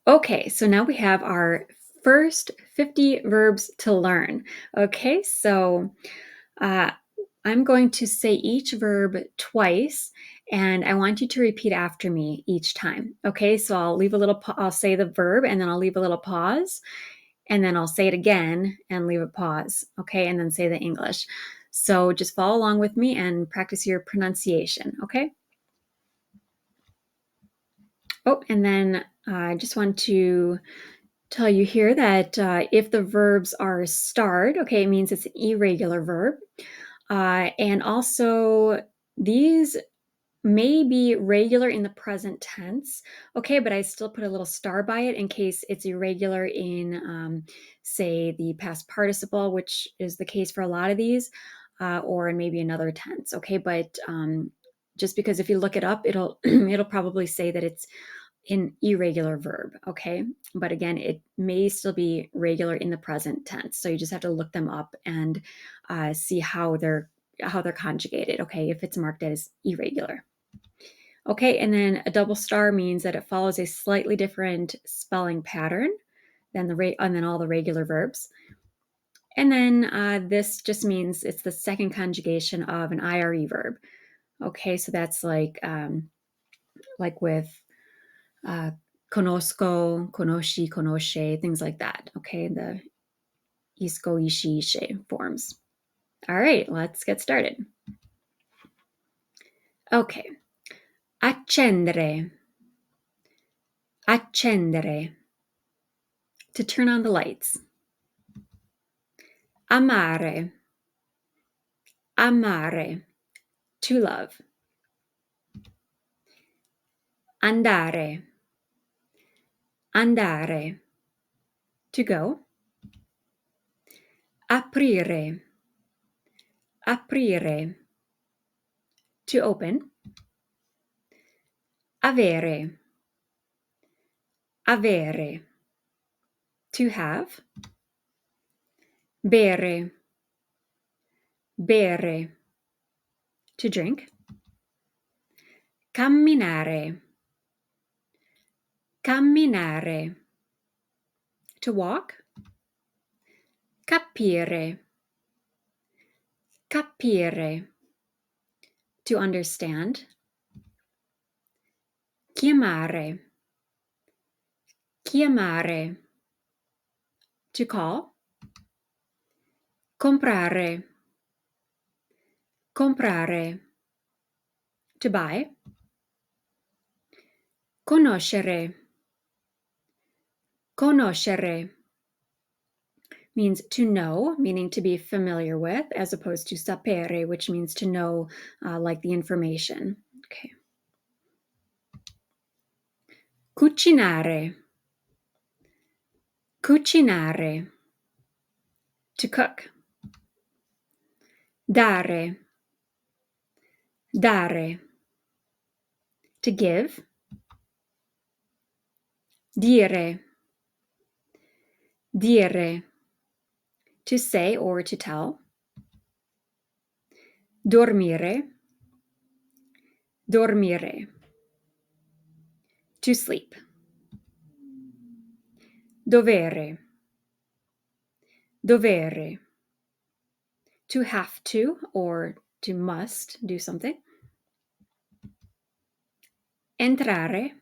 Okay, so now we have our first 50 verbs to learn. Okay, so uh, I'm going to say each verb twice, and I want you to repeat after me each time. Okay, so I'll leave a little, I'll say the verb, and then I'll leave a little pause, and then I'll say it again and leave a pause. Okay, and then say the English. So just follow along with me and practice your pronunciation. Okay. Oh, and then I just want to tell you here that if the verbs are starred, okay, it means it's an irregular verb. And also, these may be regular in the present tense, okay, but I still put a little star by it in case it's irregular in, say, the past participle, which is the case for a lot of these, or in maybe another tense, okay, but just because if you look it up, it'll it'll probably say that it's an irregular verb, okay? But again, it may still be regular in the present tense. So you just have to look them up and see how they're conjugated, okay? If it's marked as irregular. Okay, and then a double star means that it follows a slightly different spelling pattern than all the regular verbs. And then this just means it's the second conjugation of an IRE verb. Okay, so that's like with conosco, conosci, conosce, things like that. Okay, the isco, ishi, ishe forms. All right, let's get started. Okay, accendere, accendere, to turn on the lights. Amare, amare, to love. Andare, andare, to go. Aprire, aprire, to open. Avere, avere, to have. Bere, bere, to drink. Camminare, camminare, to walk. Capire, capire, to understand. Chiamare, chiamare, to call. Comprare, comprare, to buy. Conoscere, conoscere, means to know, meaning to be familiar with, as opposed to sapere, which means to know, like the information. Okay. Cucinare, cucinare, to cook. Dare, dare, to give. Dire, dire, to say or to tell. Dormire, dormire, to sleep. Dovere, dovere, to have to or to must do something. Entrare,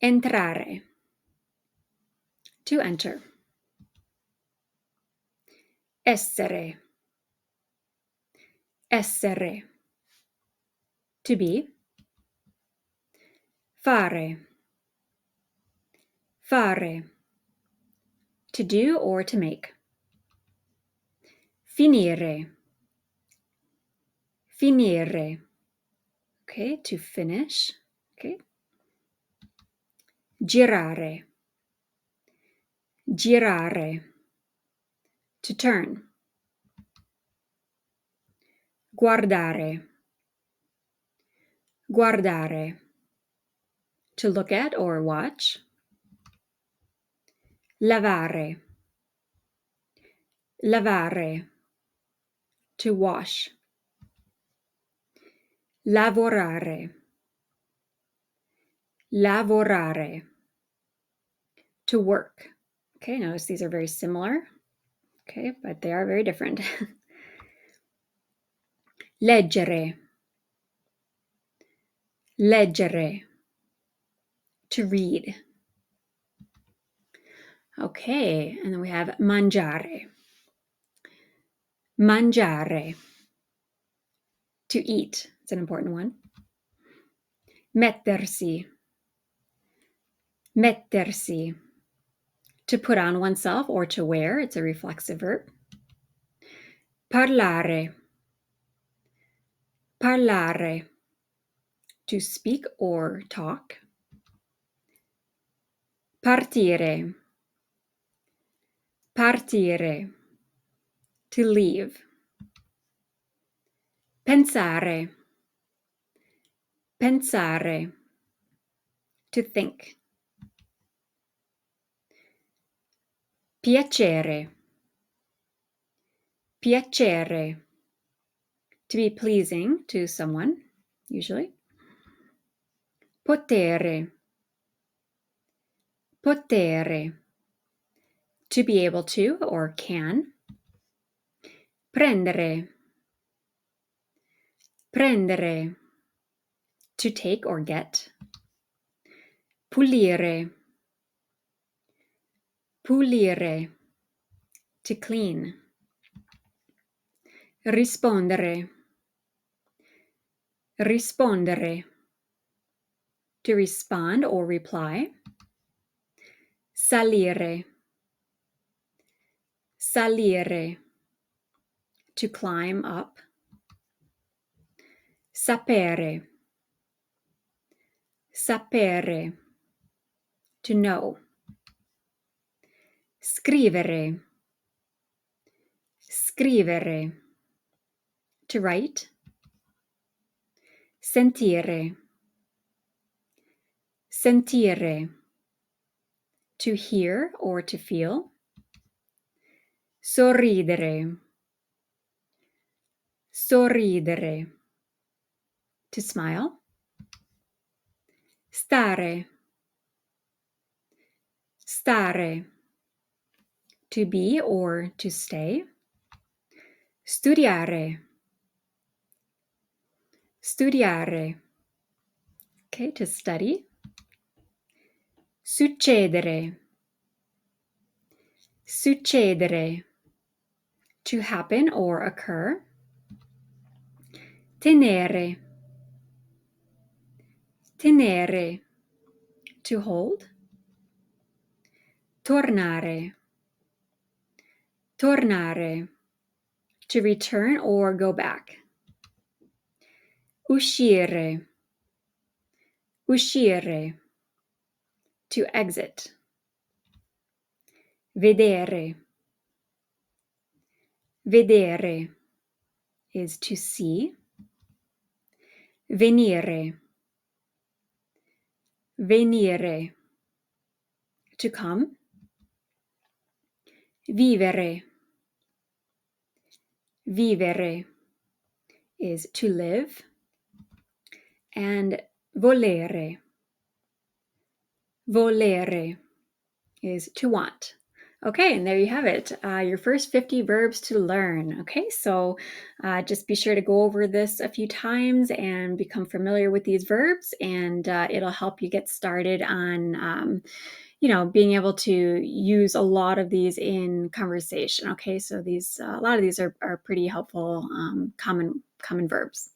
entrare, to enter. Essere, essere, to be. Fare, fare, to do or to make. Finire, finire, okay, to finish, okay. Girare, girare, to turn. Guardare, guardare, to look at or watch. Lavare, lavare, to wash. Lavorare, lavorare, to work. Okay, notice these are very similar. Okay, but they are very different. Leggere. Leggere. To read. Okay, and then we have mangiare. Mangiare. To eat. It's an important one. Mettersi. Mettersi. To put on oneself or to wear. It's a reflexive verb. Parlare. Parlare. To speak or talk. Partire. Partire. To leave. Pensare. Pensare. To think. Piacere. Piacere. To be pleasing to someone, usually. Potere. Potere. To be able to or can. Prendere. Prendere. To take or get. Pulire. Pulire. To clean. Rispondere. Rispondere. To respond or reply. Salire. Salire. To climb up. Sapere. Sapere. To know. Scrivere. Scrivere. To write. Sentire. Sentire. To hear or to feel. Sorridere. Sorridere. To smile. Stare. Stare. To be or to stay. Studiare. Studiare. Okay, to study. Succedere. Succedere. To happen or occur. Tenere. Tenere. To hold. Tornare. Tornare. To return or go back. Uscire. Uscire. To exit. Vedere. Vedere is to see. Venire. Venire. To come. Vivere. Vivere is to live. And volere. Volere is to want. Okay, and there you have it, your first 50 verbs to learn. Okay, so just be sure to go over this a few times and become familiar with these verbs, and it'll help you get started on being able to use a lot of these in conversation. Okay, so these a lot of these are pretty helpful common verbs.